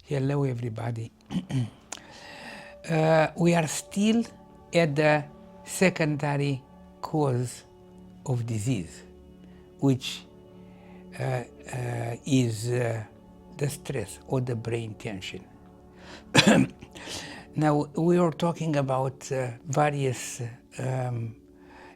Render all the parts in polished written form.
Hello, everybody. We are still at the secondary cause of disease, which is the stress or the brain tension. Now, we are talking about various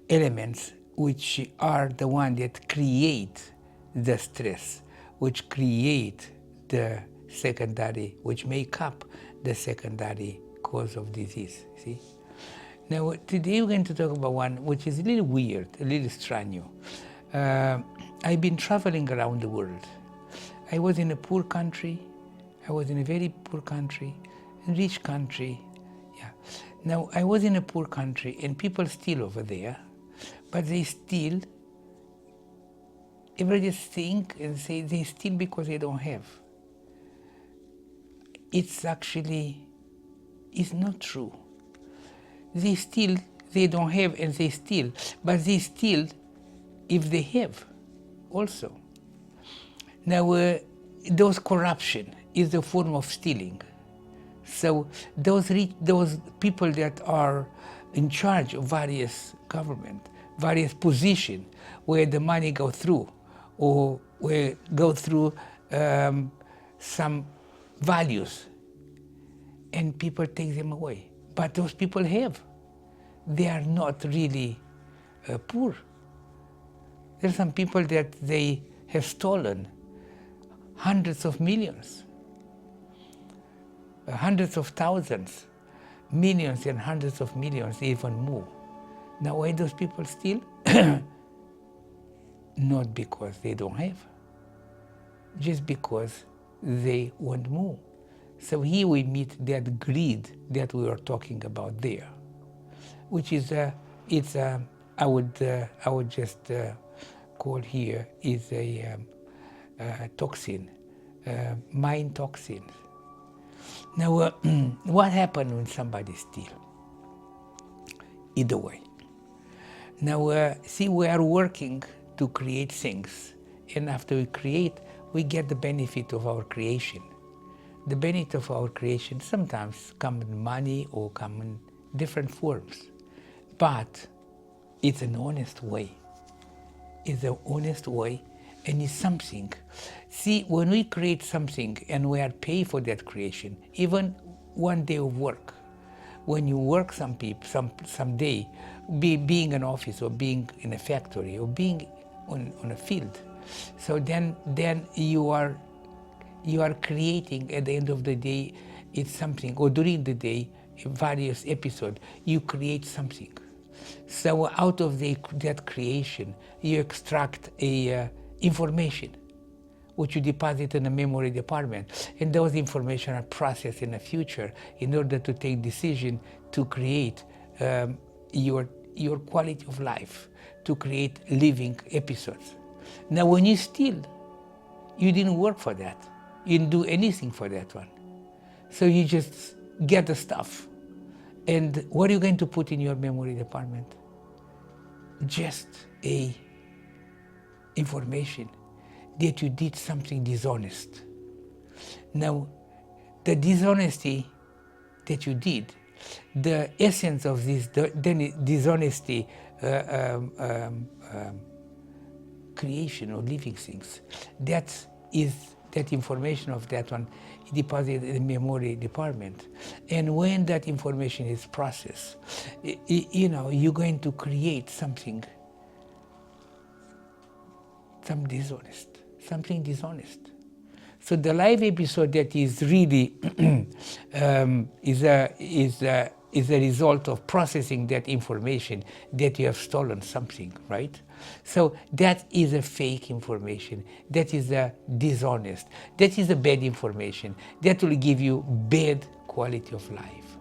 elements which are the one that create the stress, which create the secondary, which make up the secondary cause of disease, see? Now, today we're going to talk about one which is a little weird, a little strange. I've been traveling around the world. I was in a poor country, I was in a very poor country, a rich country, yeah. Now, I was in a poor country and people still over there, but they still, everybody just think and say they still because they don't have. It's actually, it's not true. They still, they don't have and they still, but they still if they have also. Now, those corruption is a form of stealing. So those people that are in charge of various government, various position where the money go through or where go through some values and people take them away. But those people have. They are not really poor. There are some people that they have stolen hundreds of millions, hundreds of thousands, millions and hundreds of millions, even more. Now, why those people steal? Not because they don't have, just because they want more. So here we meet that greed that we were talking about there, which is I would just call here is a toxin, mind toxins. Now, what happens when somebody steals? Either way. Now, see, we are working to create things, and after we create, we get the benefit of our creation. The benefit of our creation sometimes come in money or come in different forms, but it's an honest way. It's an honest way, and it's something. See, when we create something and we are paid for that creation, even one day of work, when you work some day, being in an office or being in a factory or being on a field, so then you are creating at the end of the day, it's something, or during the day, in various episodes, you create something. So out of that creation, you extract information, which you deposit in the memory department. And those information are processed in the future in order to take decision to create your quality of life, to create living episodes. Now, when you steal, you didn't work for that. You didn't do anything for that one. So you just get the stuff. And what are you going to put in your memory department? Just a information that you did something dishonest. Now, the dishonesty that you did, the essence of this dishonesty creation or living things, that information of that one deposited in the memory department. And when that information is processed, you're going to create something dishonest. So the live episode that is really is a result of processing that information that you have stolen something, right? So that is a fake information. That is a dishonest. That is a bad information. That will give you bad quality of life.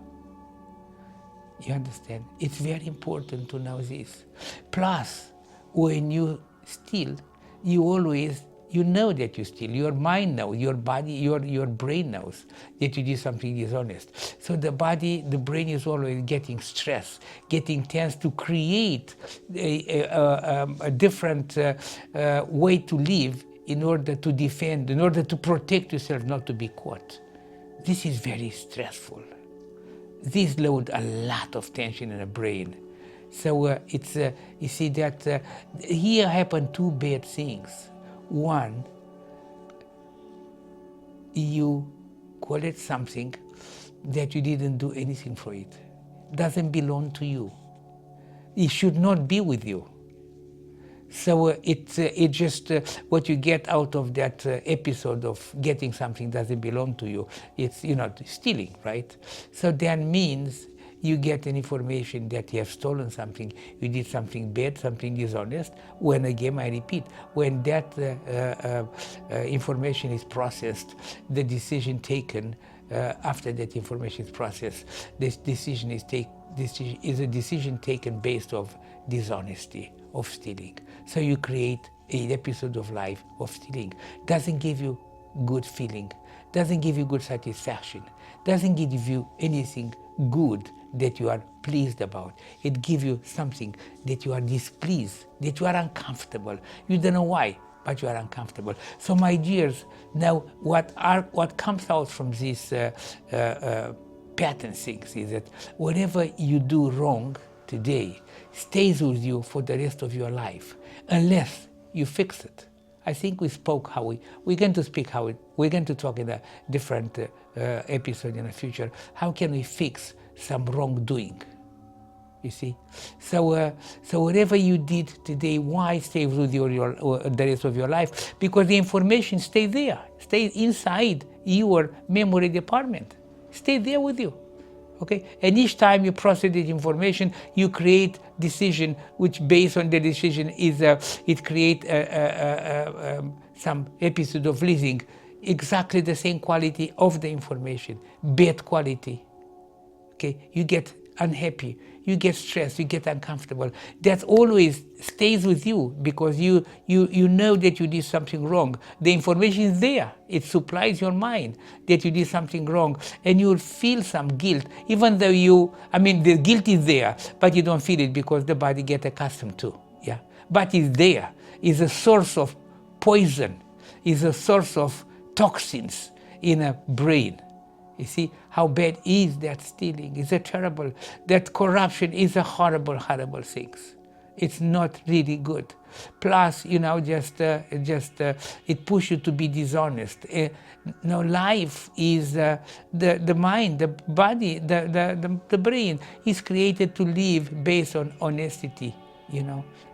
You understand? It's very important to know this. Plus, when you steal, you know that you steal. Your mind knows, your body, your brain knows that you did something dishonest. So the brain is always getting stressed, getting tense to create a different way to live in order to defend, in order to protect yourself not to be caught. This is very stressful. This loads a lot of tension in the brain. So you see that here happen two bad things. One, you collect something that you didn't do anything for it. Doesn't belong to you. It should not be with you. So it's just what you get out of that episode of getting something doesn't belong to you. It's, stealing, right? So that means you get an information that you have stolen something, you did something bad, something dishonest. When again, I repeat, when that information is processed, the decision taken after that information is processed, this decision is a decision taken based on dishonesty, of stealing. So you create an episode of life of stealing. Doesn't give you good feeling, doesn't give you good satisfaction, doesn't give you anything good that you are pleased about. It gives you something that you are displeased, that you are uncomfortable. You don't know why, but you are uncomfortable. So my dears, now what comes out from these pattern things is that whatever you do wrong today stays with you for the rest of your life, unless you fix it. I think we spoke how we're going to speak how we're going to talk in a different episode in the future. How can we fix some wrongdoing? You see, so whatever you did today, why stay with you the rest of your life? Because the information stays there, stays inside your memory department, stay there with you. Okay, and each time you process this information, you create decision, which based on the decision is it create some episode of living exactly the same quality of the information, bad quality. Okay, you get unhappy, you get stressed, you get uncomfortable. That always stays with you because you know that you did something wrong. The information is there. It supplies your mind that you did something wrong, and you'll feel some guilt, even though the guilt is there, but you don't feel it because the body gets accustomed to. Yeah, but it's there. It's a source of poison. It's a source of toxins in a brain. You see how bad is that stealing? It's a terrible, that corruption is a horrible, horrible thing. It's not really good. Plus, it pushes you to be dishonest. Life is the mind, the body, the brain is created to live based on honesty.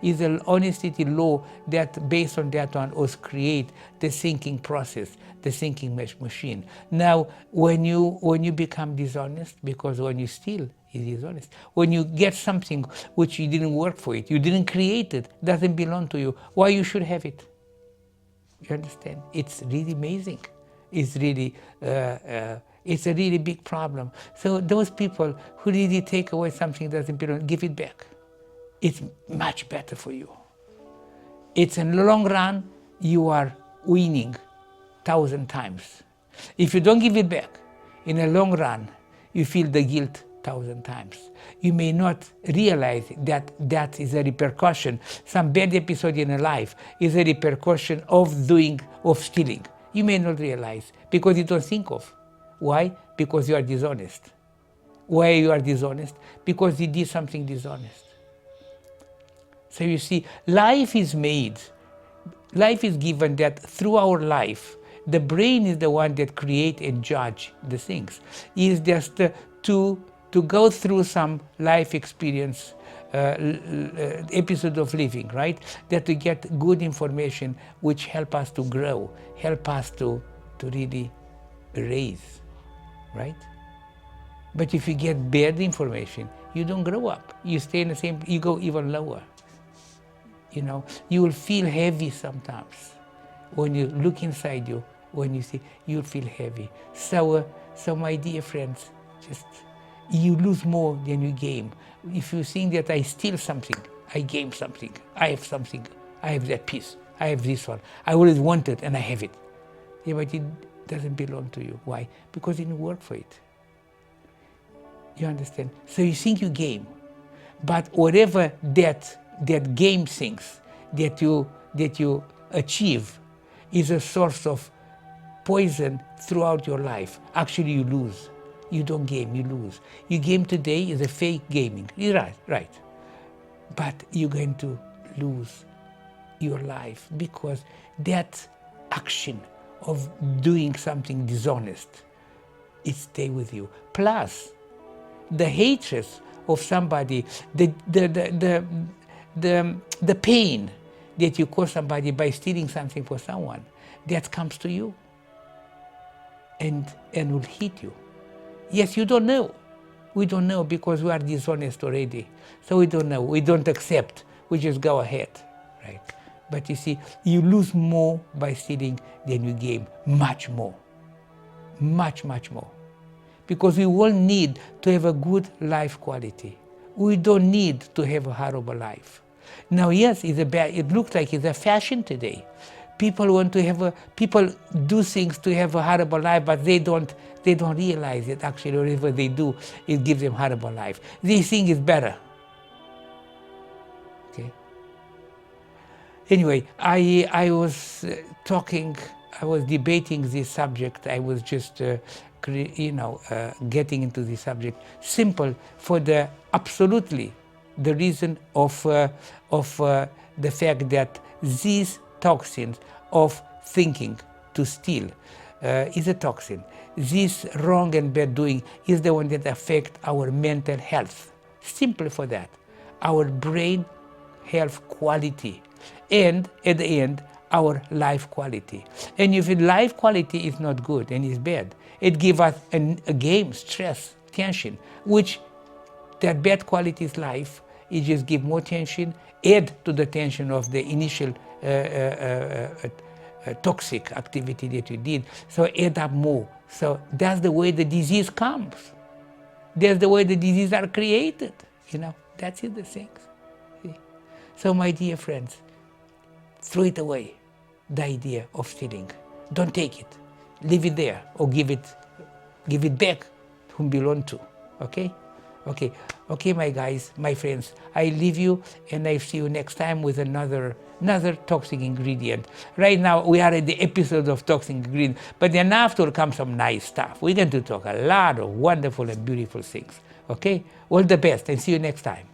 Is an honesty law that based on that one was create the thinking process, the thinking machine. Now, when you become dishonest, because when you steal, is dishonest. When you get something which you didn't work for it, you didn't create it, doesn't belong to you, why you should have it? You understand? It's really amazing. It's really, it's a really big problem. So those people who really take away something that doesn't belong, give it back. It's much better for you. It's in the long run, you are winning 1,000 times. If you don't give it back, in the long run, you feel the guilt 1,000 times. You may not realize that that is a repercussion. Some bad episode in a life is a repercussion of stealing. You may not realize because you don't think of. Why? Because you are dishonest. Why you are dishonest? Because you did something dishonest. So you see, life is given that through our life, the brain is the one that create and judge the things. It is just to go through some life experience, episode of living, right? That to get good information which help us to grow, help us to really raise, right? But if you get bad information, you don't grow up. You stay in the same, you go even lower. You will feel heavy sometimes. When you look inside you, when you see, you'll feel heavy. So my dear friends, just you lose more than you gain. If you think that I steal something, I gain something, I have something, I have that piece, I have this one, I always want it and I have it. Yeah, but it doesn't belong to you. Why? Because you didn't work for it. You understand? So you think you gain, but whatever that game things that you achieve is a source of poison throughout your life. Actually, you lose. You don't game, you lose. You game today is a fake gaming. You're right, right. But you're going to lose your life because that action of doing something dishonest, it stay with you. Plus, the hatred of somebody, the pain that you cause somebody by stealing something for someone, that comes to you and will hit you. Yes, you don't know. We don't know because we are dishonest already. So we don't know. We don't accept. We just go ahead, right? But you see, you lose more by stealing than you gain. Much more. Much, much more. Because we all need to have a good life quality. We don't need to have a horrible life. Now, yes, it looks like it's a fashion today. People want to have people do things to have a horrible life, but they don't realize it actually, or whatever they do, it gives them horrible life. They think it's better. Okay. Anyway, I was debating this subject. I was just getting into this subject simple for the absolutely the reason of the fact that these toxins of thinking to steal is a toxin. This wrong and bad doing is the one that affect our mental health. Simple for that. Our brain health quality. And at the end, our life quality. And if life quality is not good and is bad, it gives us a game, stress, tension, which that bad quality is life. It just give more tension, add to the tension of the initial toxic activity that you did, so add up more. So that's the way the disease comes. That's the way the diseases are created. That's it, the things. See? So my dear friends, throw it away, the idea of stealing. Don't take it. Leave it there or give it back to whom belong to. Okay? Okay, my guys, my friends, I leave you and I see you next time with another toxic ingredient. Right now, we are at the episode of toxic ingredient, but then after comes some nice stuff. We're going to talk a lot of wonderful and beautiful things. Okay? All the best and see you next time.